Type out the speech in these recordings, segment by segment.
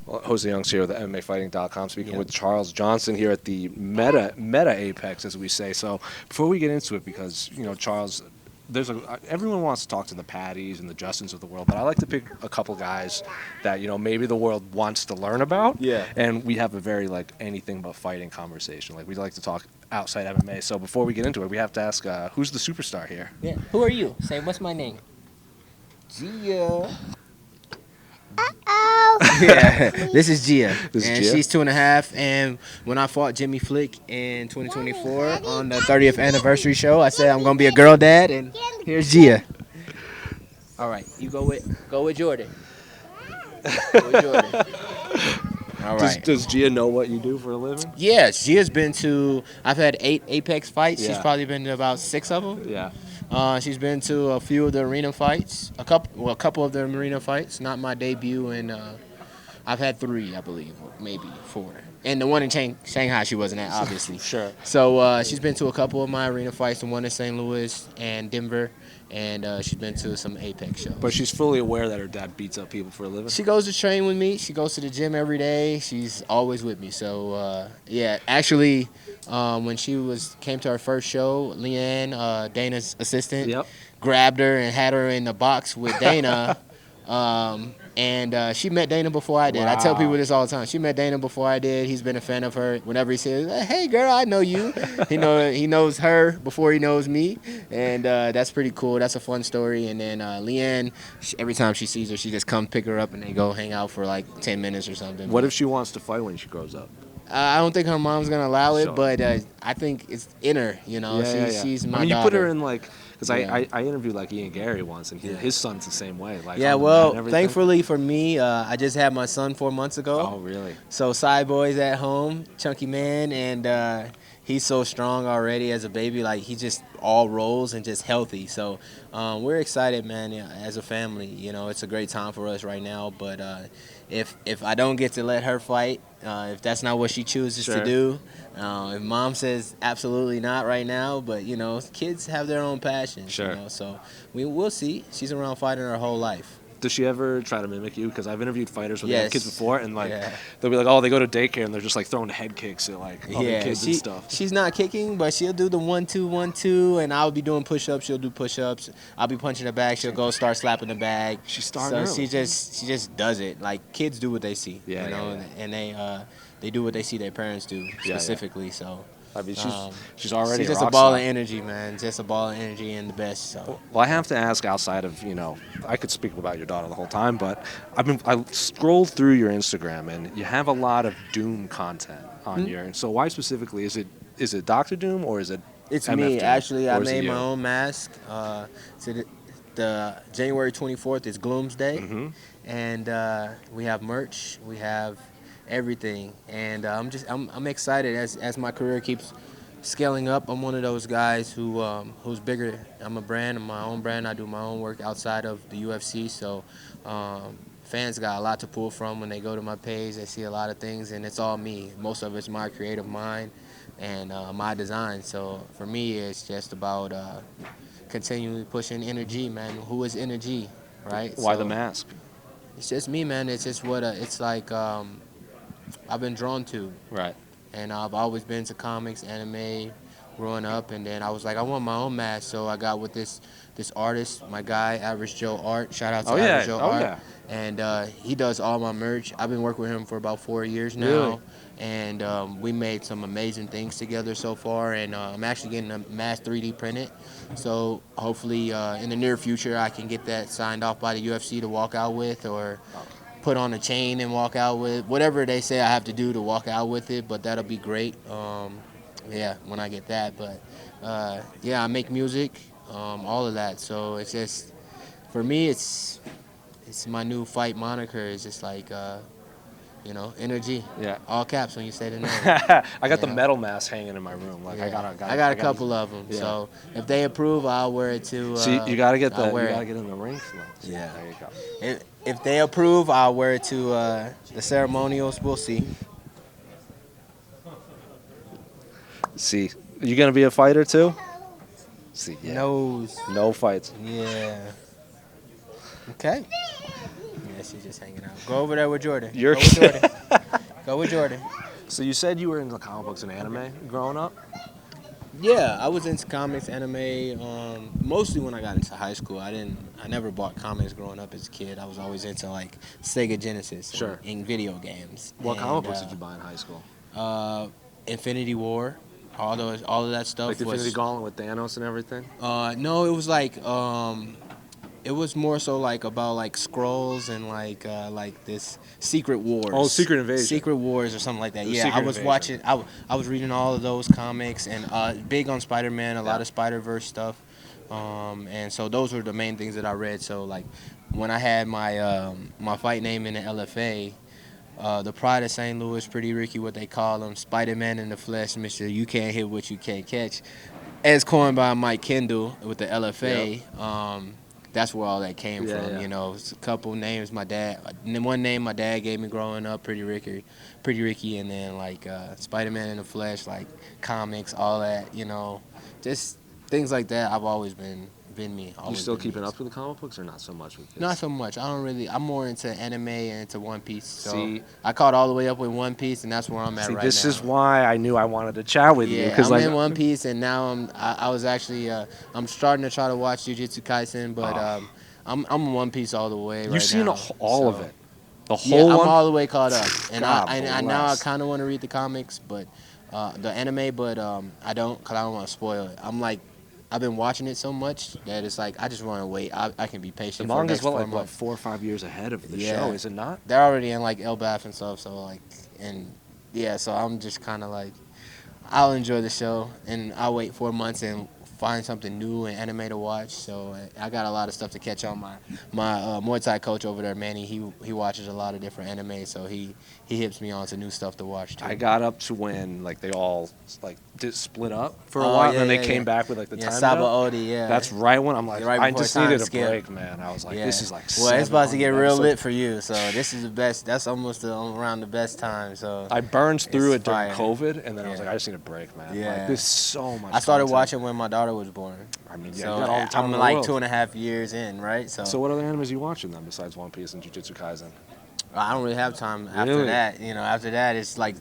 Well, Jose Young's here with MMA Fighting.com, speaking with Charles Johnson here at the Meta Apex, as we say. So before we get into it, because Charles, everyone wants to talk to the Patties and the Justins of the world, but I like to pick a couple guys that maybe the world wants to learn about. Yeah. And we have a very anything but fighting conversation. Like we like to talk outside MMA. So before we get into it, we have to ask who's the superstar here. Yeah. Who are you? Say what's my name? Gia. Yeah, this is Gia. This is and Gia? she's 2.5. And when I fought Jimmy Flick in 2024 on the 30th anniversary show, I said I'm gonna be a girl dad, and here's Gia. All right, you go with Jordan. Go with Jordan. All right. Does Gia know what you do for a living? Yeah, Gia's been to. I've had 8 Apex fights. She's Yeah. probably been to about 6 of them. Yeah. She's been to a few of the arena fights, a couple of the arena fights. Not my debut, and I've had 3, I believe, maybe 4. And the one in Shanghai, she wasn't at, obviously. Sure. So she's been to a couple of my arena fights, the one in St. Louis and Denver, and she's been to some Apex shows. But she's fully aware that her dad beats up people for a living? She goes to train with me. She goes to the gym every day. She's always with me. So yeah, actually, when she came to her first show, Leanne, Dana's assistant, grabbed her and had her in the box with Dana. And she met Dana before I did. Wow. I tell people this all the time. She met Dana before I did. He's been a fan of her. Whenever he says, "Hey, girl, I know you," he knows her before he knows me, and that's pretty cool. That's a fun story. And then Leanne, every time she sees her, she just comes pick her up, and they go hang out for like 10 minutes or something. What if she wants to fight when she grows up? I don't think her mom's gonna allow it, Sure. but I think it's in her. She's my I mean, you daughter. put her in because Yeah. I interviewed Ian Gary once, and his son's the same way. Like, Yeah, on the mat well, and everything. thankfully for me, I just had my son 4 months ago. Oh, really? So Side Boy's at home, chunky man, and he's so strong already as a baby. Like, he just all rolls and just healthy. So we're excited, man, as a family. It's a great time for us right now. But if I don't get to let her fight, if that's not what she chooses to do, if mom says absolutely not right now, but kids have their own passions. Sure. So we'll see. She's around fighting her whole life. Does she ever try to mimic you? Because I've interviewed fighters with Yes. kids before, and they'll be like, "Oh, they go to daycare and they're just throwing head kicks at other kids and stuff." She's not kicking, but she'll do the 1-2, 1-2, and I'll be doing push-ups. She'll do push-ups. I'll be punching the bag. She'll go start slapping the bag. She's starting So early. she just does it. Like, kids do what they see, Yeah, and they do what they see their parents do specifically. So. I mean, she's already She's just a a ball rock of star. energy, man. Just a ball of energy and the best. So. Well, I have to ask outside of, I could speak about your daughter the whole time, but I scrolled through your Instagram, and you have a lot of Doom content on your. So why specifically is it Dr. Doom or is it? It's MF me. Doom? Actually, I Or is it made you? my own mask. So the January 24th is Gloomsday, and we have merch. We have everything, and I'm excited as my career keeps scaling up. I'm one of those guys who's bigger. I'm a brand. I'm my own brand. I do my own work outside of the UFC. So fans got a lot to pull from when they go to my page. They see a lot of things, and it's all me. Most of it's my creative mind and my design. So for me, it's just about continually pushing energy, man. Who is energy, right? Why So the mask? it's just me, man. It's just what it's like. I've been drawn to. Right. And I've always been to comics, anime, growing up. And then I was like, I want my own mask. So I got with this artist, my guy, Average Joe Art. Shout out to Average Joe Art. Yeah. And he does all my merch. I've been working with him for about 4 years now. Really? And we made some amazing things together so far. And I'm actually getting a mask 3D printed. So hopefully in the near future, I can get that signed off by the UFC to walk out with, or put on a chain and walk out with, whatever they say I have to do to walk out with it. But that'll be great. When I get that. But I make music, all of that. So it's just, for me, it's my new fight moniker. It's just like energy. Yeah. All caps when you say the name. I got the metal mask hanging in my room. Like, I got a couple of them. Yeah. So if they approve, I'll wear it too. So you gotta get I'll wear you gotta it. get in the ring flow. Yeah. There you go. If they approve, I'll wear it to the ceremonials. We'll see. See, you gonna be a fighter too? See, yeah. Nose. No fights. Yeah. Okay. Yeah, she just just hanging out. Go over there with Jordan. You're Go with Jordan. Go with Jordan. So you said you were into comic books and anime growing up? Yeah, I was into comics, anime. Mostly when I got into high school. I never bought comics growing up as a kid. I was always into like Sega Genesis. Sure. And video games. What And, comic books did you buy in high school? Infinity War, all of that stuff. Like the was, Infinity Gauntlet with Thanos and everything? No, it was like it was more so like about like scrolls and like this Secret Wars. Oh, Secret Invasion. Secret Wars or something like that. The Yeah, Secret I was Invasion. watching. I was reading all of those comics and big on Spider-Man, a lot of Spider-Verse stuff. And so those were the main things that I read. So like when I had my my fight name in the LFA. The Pride of St. Louis, Pretty Ricky, what they call him, Spider-Man in the flesh, Mr. You Can't Hit What You Can't Catch, as coined by Mike Kendall with the LFA. Yep. That's where all that came from. Yeah. You know, it's a couple names one name my dad gave me growing up, Pretty Ricky, and then like Spider-Man in the flesh, like comics, all that. You know, just things like that. I've always been me. You still keeping up with the comic books or not so much with this? Not so much. I'm more into anime and into One Piece. So See, I caught all the way up with One Piece, and that's where I'm at right now. This is why I knew I wanted to chat with you. Yeah, Because I'm in One Piece, and now I was actually I'm starting to try to watch Jujutsu Kaisen, but I'm in One Piece all the way. You've seen all of it, the Yeah, whole I'm one. all the way caught up, and God I now I bless. kind of want to read the comics, but the anime, but I don't, cause I don't want to spoil it. I'm like. I've been watching it so much that it's like I just want to wait. I can be The patient. For manga's the next 4 like months. 4 or 5 years ahead of the Yeah. show, is it not? They're already in like Elbaf and stuff, so like, and yeah, so I'm just kind of like, I'll enjoy the show and I'll wait 4 months and find something new and anime to watch. So I got a lot of stuff to catch on. My Muay Thai coach over there, Manny, he watches a lot of different anime, so he hips me on to new stuff to watch too. I got up to when like they all like did split up for a Oh, while, yeah, and then yeah, they came yeah. back with like the Yeah, time Saba jump. Odi, yeah. That's right when I'm like, Right I before just time needed a skip. break, man. I was like, Yeah. this is like Well, it's about to get 700 real episodes. lit for you, so this is the best. That's almost around the best time. So I burned through It's it during fire. COVID, and then I was Yeah. like, I just need a break, man. Yeah. Like, there's so much. I started content. watching when my daughter was born. I mean, yeah, So you got all the time I'm in the like world. 2.5 years in, right? So what other animes are you watching then besides One Piece and Jujutsu Kaisen? I don't really have time after Really? that. You know, after that, it's like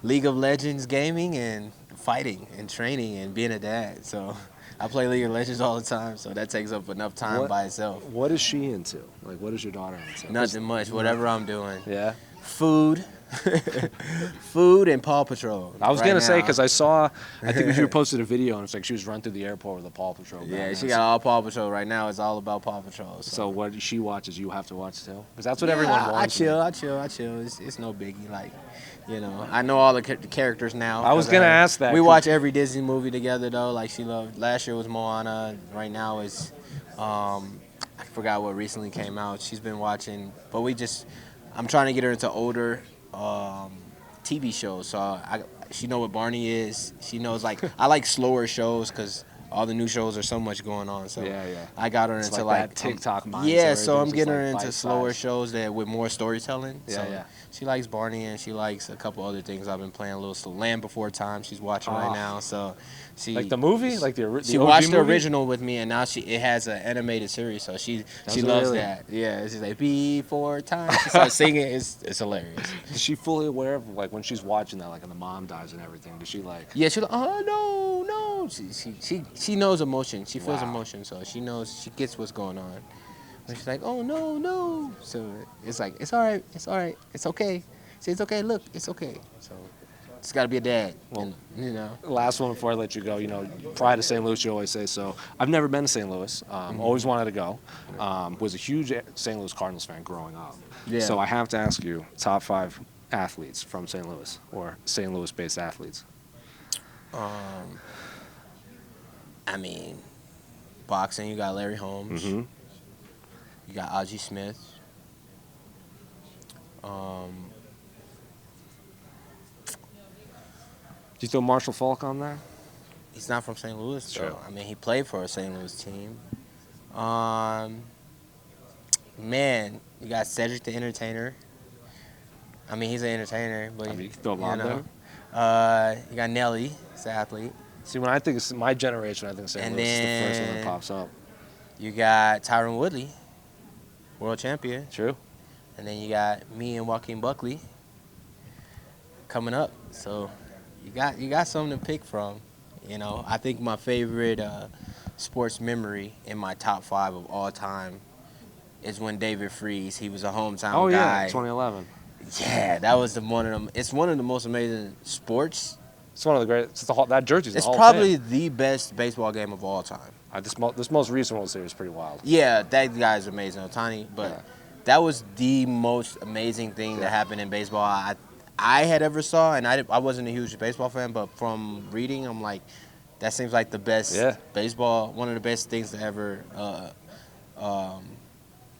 League of Legends gaming and fighting and training and being a dad. So I play League of Legends all the time, so that takes up enough time What- by itself. What is she into? Like, what is your daughter into? Nothing much, whatever I'm doing. Yeah. Food. Food and Paw Patrol. I was right gonna say now. because I think you posted a video and it's like she was running through the airport with a Paw Patrol. Yeah, bag. she got all Paw Patrol right now. It's all about Paw Patrol. So what she watches, you have to watch too, because that's what Yeah, everyone I wants. chill. man. I chill. It's no biggie. Like, you know, I know all the characters now. I was 'cause, gonna ask that, We 'cause- watch every Disney movie together though. Like she loved. Last year was Moana. Right now is, I forgot what recently came out. She's been watching, but I'm trying to get her into older TV shows. So she know what Barney is. She knows like I like slower shows because all the new shows are so much going on. So Yeah. I got her It's into like like that TikTok mindset. yeah, so I'm everything's getting just, her like, into bite-sized. slower shows that with more storytelling. Yeah, So yeah. she likes Barney and she likes a couple other things. I've been playing a little Land Before Time. She's watching right now. So she Like the movie, like the she OG watched the movie? original with me, and now it has an animated series. So she Does it loves really? that. Yeah, she's like Before Time. She starts singing. It's hilarious. Is she fully aware of like when she's watching that, like, and the mom dies and everything? Does she like? Yeah, she's like, oh no. She knows emotion. She feels Wow. emotion, so she knows she gets what's going on. And she's like, oh no. So it's like it's all right, it's okay. Say it's okay. Look, it's okay. So it's got to be a dad. Well, And, you know. Last one before I let you go. You know, Pride of St. Louis. You always say so. I've never been to St. Louis. Always wanted to go. Was a huge St. Louis Cardinals fan growing up. Yeah. So I have to ask you, top 5 athletes from St. Louis or St. Louis-based athletes. I mean, boxing. You got Larry Holmes. Mm-hmm. You got Ozzie Smith. Do you throw Marshall Falk on there? He's not from St. Louis, True. though. I mean, he played for a St. Louis team. Man, you got Cedric the Entertainer. I mean, he's an entertainer, but I mean, you can throw him on there. You got Nelly, he's an athlete. See, when I think of my generation, I think St. And Louis is the first one that then- pops up. You got Tyron Woodley, world champion. True. and then you got me and Joaquin Buckley coming up. So you got something to pick from. You know, I think my favorite sports memory in my top 5 of all time is when David Freese, he was a hometown Oh guy. yeah, 2011. Yeah, that was one of them. It's one of the most amazing sports. It's one of the great. That jersey's. It's the Hall probably of Fame. the best baseball game of all time. This most recent World Series is pretty wild. Yeah, that guy's amazing, Otani. But Yeah. that was the most amazing thing that happened in baseball I had ever saw, and I wasn't a huge baseball fan, but from reading, I'm like, that seems like the best baseball, one of the best things to ever,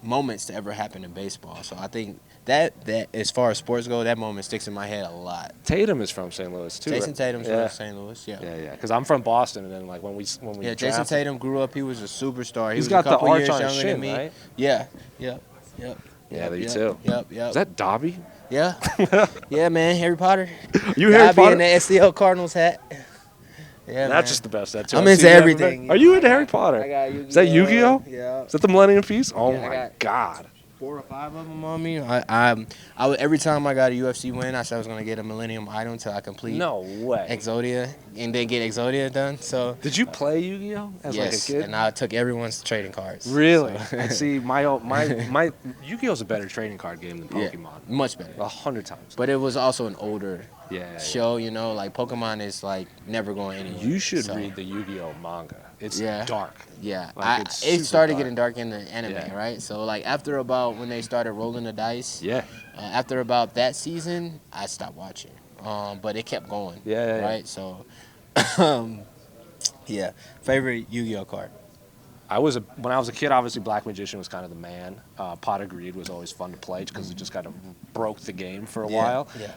moments to ever happen in baseball. So I think that as far as sports go, that moment sticks in my head a lot. Tatum is from St. Louis too. Jason right? Tatum's Yeah. from St. Louis, yeah. Yeah. Because I'm from Boston, and then like when we Yeah, Jason drafted- Tatum grew up. He was a superstar. He He's was got a the couple arch years on his younger shin, than me. right? Yeah, yep. Yeah, you yep, too. Yep. Is that Dobby? Yeah. Yeah, man, Harry Potter. You Harry Dobby Potter? in the SCL Cardinals hat. Yeah, That's man. just the best tattoo. I'm I've into seen ever everything. been. Are you into Harry Potter? I got Yu-Gi-Oh. Is that Yu-Gi-Oh? Yeah. Is that the Millennium Piece? Oh Yeah, I my got- God. 4 or 5 of them on me. I would, every time I got a UFC win, I said I was gonna get a Millennium item until I complete No way. Exodia, and then get Exodia done. So Did you play Yu-Gi-Oh as yes, like a kid? and I took everyone's trading cards. Really? So- I see. My Yu-Gi-Oh's a better trading card game than Yeah, Pokemon. much better. 100 times. But it was also an older Yeah. show, you know, like Pokemon is like never going anywhere. You should So, read the Yu-Gi-Oh manga. It's Yeah. dark. Yeah, Like, it's it super started dark. getting dark in the anime, Yeah. right? So like after about when they started rolling the dice, Yeah. after about that season, I stopped watching. But it kept going. Yeah. Right. So, yeah, favorite Yu-Gi-Oh card. When I was a kid, obviously Black Magician was kind of the man. Pot of Greed was always fun to play because it just kind of broke the game for a while. Yeah.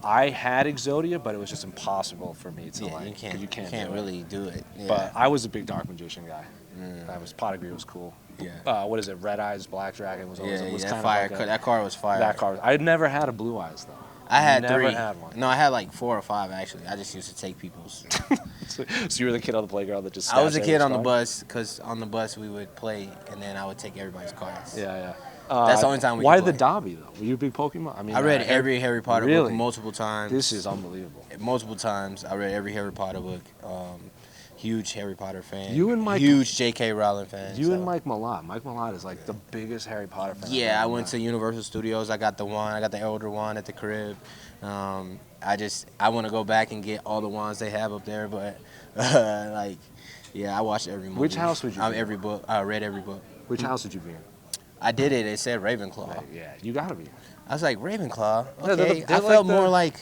I had Exodia, but it was just impossible for me to Yeah, like. you 'cause you can't do it. really do it. Yeah. But I was a big Dark Magician guy. Pot of Greed was cool. Yeah. What is it? Red Eyes Black Dragon was always. yeah, was that kind fire. of like That card was fire. that card. I had never had a Blue Eyes though. I had never 3. had one. No, I had like 4 or 5 actually. I just used to take people's. So you were the kid on the playground that just. I was a stashed kid on the everyone's bus because on the bus we would play and then I would take everybody's cards. cards? Yeah. That's the only time we Why could the play. Dobby though? Were you a big Pokemon? I mean, I read every Harry Potter Really? book multiple times. This is unbelievable. Multiple times. I read every Harry Potter book. Huge Harry Potter fan. You and Mike- Huge J.K. Rowling fan. You so. and Mike Malott. Mike Malott is like the biggest Harry Potter fan. Yeah, I went to Universal Studios. I got the wand. I got the Elder Wand at the crib. I want to go back and get all the wands they have up there, but I watched every movie. Which house would you be in? Every book. I read every book. Which house would you be in? I did it. It said Ravenclaw. Like, yeah, you gotta be. I was like, Ravenclaw? Yeah, Okay. they're I like felt the- more like,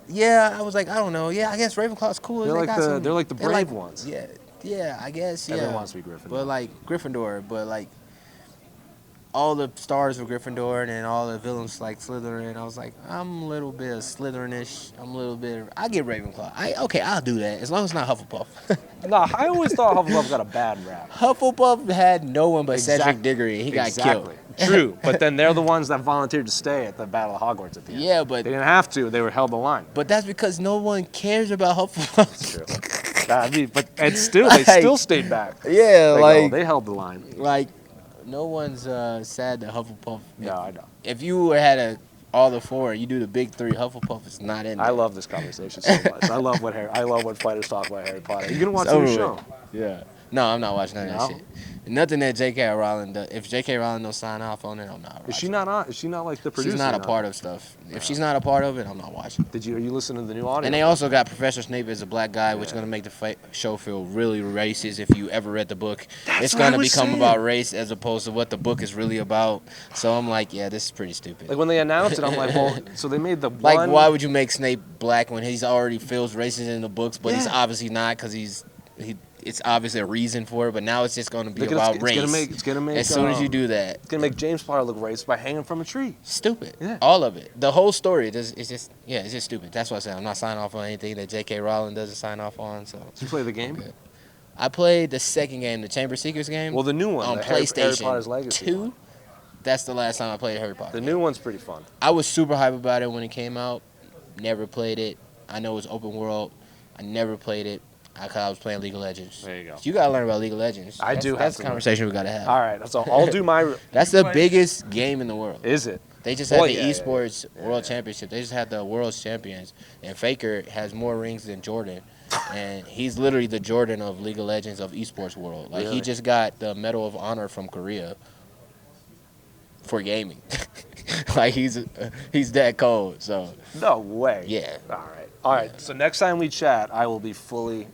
I was like, I don't know. Yeah, I guess Ravenclaw's cool. They're They like got the- they're like the they're brave ones. Yeah, I guess, yeah. Everyone wants to be Gryffindor. But like Gryffindor, but like all the stars were Gryffindor and then all the villains like Slytherin. I was like, I'm a little bit of Slytherinish. I get Ravenclaw. I'll do that as long as it's not Hufflepuff. Nah, I always thought Hufflepuff got a bad rap. Hufflepuff had no one but Cedric Exact- Diggory. He got killed. True, but then they're the ones that volunteered to stay at the Battle of Hogwarts at the end. Yeah, They but didn't have to. They were held the line. that's because no one cares about Hufflepuff. True. I mean, but and still, they Like- still stayed back. Yeah, They held the line. like no one's sad that Hufflepuff. Yeah, I know. If you had all the 4, you do the big 3. Hufflepuff is not in there. I love this conversation so much. I love when fighters talk about Harry Potter. You gonna watch It's the new over show? with. Yeah. No, I'm not watching none of that No? shit. Nothing that J.K. Rowling does. If J.K. Rowling don't sign off on it, I'm not watching. Is she not on? Is she not like the producer? She's not a now? part of stuff. If she's not a part of it, I'm not watching. Are you listening to the new audio? And they also got Professor Snape as a black guy, which is Yeah. going to make the show feel really racist if you ever read the book. It's what going I to was become saying. about race as opposed to what the book is really about. So I'm like, yeah, this is pretty stupid. Like when they announced it, I'm like, well, so they made the Like, one. why would you make Snape black when he's already feels racist in the books, but he's Yeah. obviously not because it's obviously a reason for it, but now it's just going to be They're about it's race. gonna make. As soon as you do that, it's gonna make James Potter look racist by hanging from a tree. stupid. Yeah. All of it. The whole story it's just stupid. That's why I said I'm not signing off on anything that J.K. Rowling doesn't sign off on. So Did you play the game? Okay. I played the second game, the Chamber Seekers game. Well, the new one on the Harry PlayStation Potter's Legacy 2. one. That's the last time I played Harry Potter. The new one's pretty fun. I was super hype about it when it came out. Never played it. I know it's open world. I never played it. Because I was playing League of Legends. There you go. You gotta learn about League of Legends. I do have That's to the learn. conversation we gotta have. All right, so I'll do my. That's the biggest game in the world. Is it? They just had Well, the yeah, esports world championship. They just had the world's champions, and Faker has more rings than Jordan, and he's literally the Jordan of League of Legends of esports world. Like Really? he just got the Medal of Honor from Korea for gaming. Like he's that cold. So No way. yeah, All right. So next time we chat, I will be fully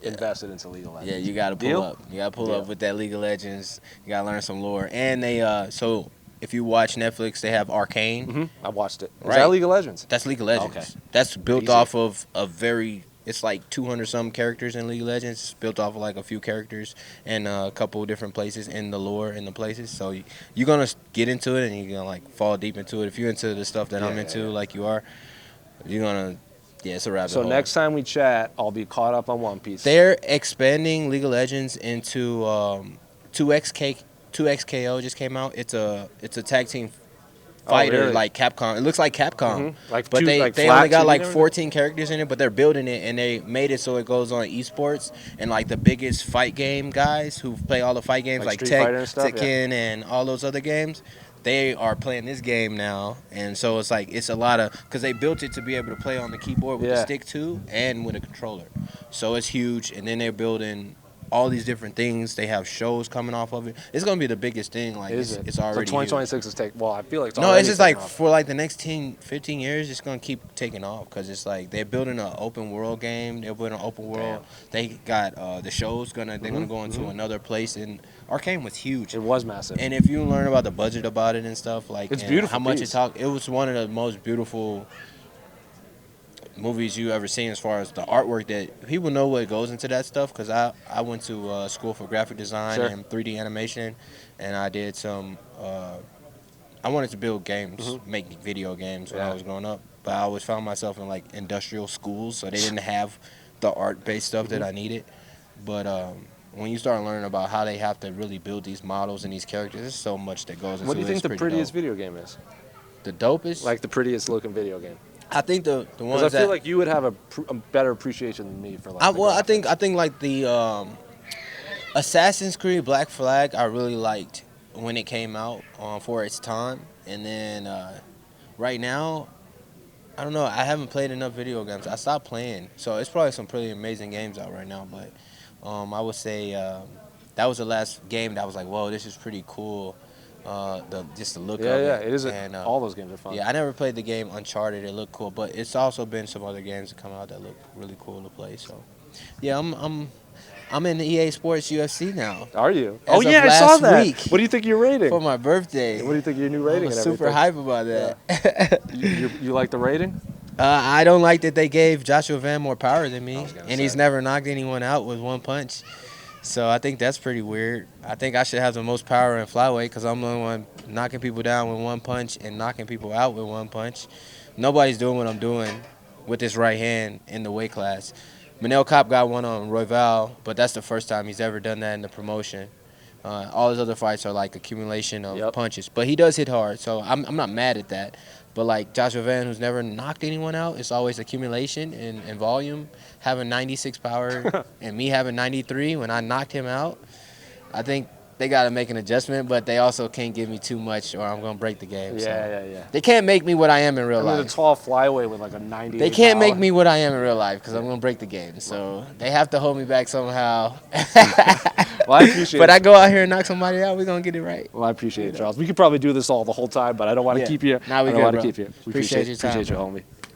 invested into League of Legends. yeah, you gotta pull Deal? up. You gotta pull Deal. up with that League of Legends. You gotta learn some lore, and they so. If you watch Netflix, they have Arcane. Mm-hmm. I watched it. Is Right. that League of Legends? That's League of Legends. Okay. That's built Easy. off of a very. It's like 200 some characters in League of Legends. It's built off of like a few characters and a couple of different places in the lore and the places. So you're gonna get into it and you're gonna like fall deep into it. If you're into the stuff that I'm into, like you are, you're gonna. Yeah, it's a rabbit So hole. next time we chat, I'll be caught up on One Piece. They're expanding League of Legends into 2XKO just came out. It's a tag team fighter really? like Capcom. It looks like Capcom. Like But two- they like only flat got 2D like and everything? 14 characters in it, but they're building it and they made it so it goes on esports and like the biggest fight game guys who play all the fight games Like like Street Fighter and stuff, Tekken and all those other games. They are playing this game now, and so it's like it's a lot of because they built it to be able to play on the keyboard with the Yeah. stick too and with a controller. So it's huge, and then they're building all these different things. They have shows coming off of it. It's gonna be the biggest thing. Like Is it's, it? it's already So 2026 is take. Well, I feel like it's no, already it's just like taking off. for like the next 15 years, it's gonna keep taking off because it's like they're building an open world game. They're building an open world. They got the shows they're gonna go into another place. And Arcane was huge. It was massive. And if you learn about the budget about it and stuff, like It's and beautiful how much piece. it was one of the most beautiful movies you ever seen as far as the artwork that people know what goes into that stuff because I went to school for graphic design Sure. and 3D animation and I did some I wanted to build games, make video games when I was growing up, but I always found myself in like industrial schools so they didn't have the art-based stuff that I needed. But when you start learning about how they have to really build these models and these characters, there's so much that goes into it. What do you think It's the pretty prettiest dope. video game is? The dopest? Like the prettiest looking video game? I think the ones Because I that feel like you would have a better appreciation than me for like. the I graphics. think like the Assassin's Creed Black Flag I really liked when it came out for its time, and then right now I don't know, I haven't played enough video games. I stopped playing, so it's probably some pretty amazing games out right now. But I would say that was the last game that I was like, whoa, this is pretty cool. Just the look of it. Yeah, it is. And, All those games are fun. yeah, I never played the game Uncharted. It looked cool, but it's also been some other games that come out that look really cool to play. So, yeah, I'm in EA Sports UFC now Are you? As Oh of yeah, I saw last that. week. What do you think of your rating? for my birthday. What do you think of your new rating? I'm and super everything? hype about that. You like the rating? I don't like that they gave Joshua Van more power than me, I was gonna and he's say. never knocked anyone out with one punch. So I think that's pretty weird. I think I should have the most power in flyweight because I'm the only one knocking people down with one punch and knocking people out with one punch. Nobody's doing what I'm doing with this right hand in the weight class. Manel Kopp got one on Royval, but that's the first time he's ever done that in the promotion. All his other fights are like accumulation of punches, but he does hit hard, so I'm not mad at that. But like Joshua Van, who's never knocked anyone out, it's always accumulation and volume. Having 96 power and me having 93 when I knocked him out, I think they got to make an adjustment, but they also can't give me too much or I'm going to break the game. So. Yeah. They can't make me what I am in real I mean, life. a tall flyweight with like a 90. They can't make me what I am in real life because I'm going to break the game. So they have to hold me back somehow. Well, I appreciate But it. I go out here and knock somebody out, we're going to get it right. Well, I appreciate it, Charles. We could probably do this all the whole time, but I don't want to Yeah. keep you. Nah, we I don't good, want to bro. keep you. We Appreciate your time, appreciate you, bro. homie.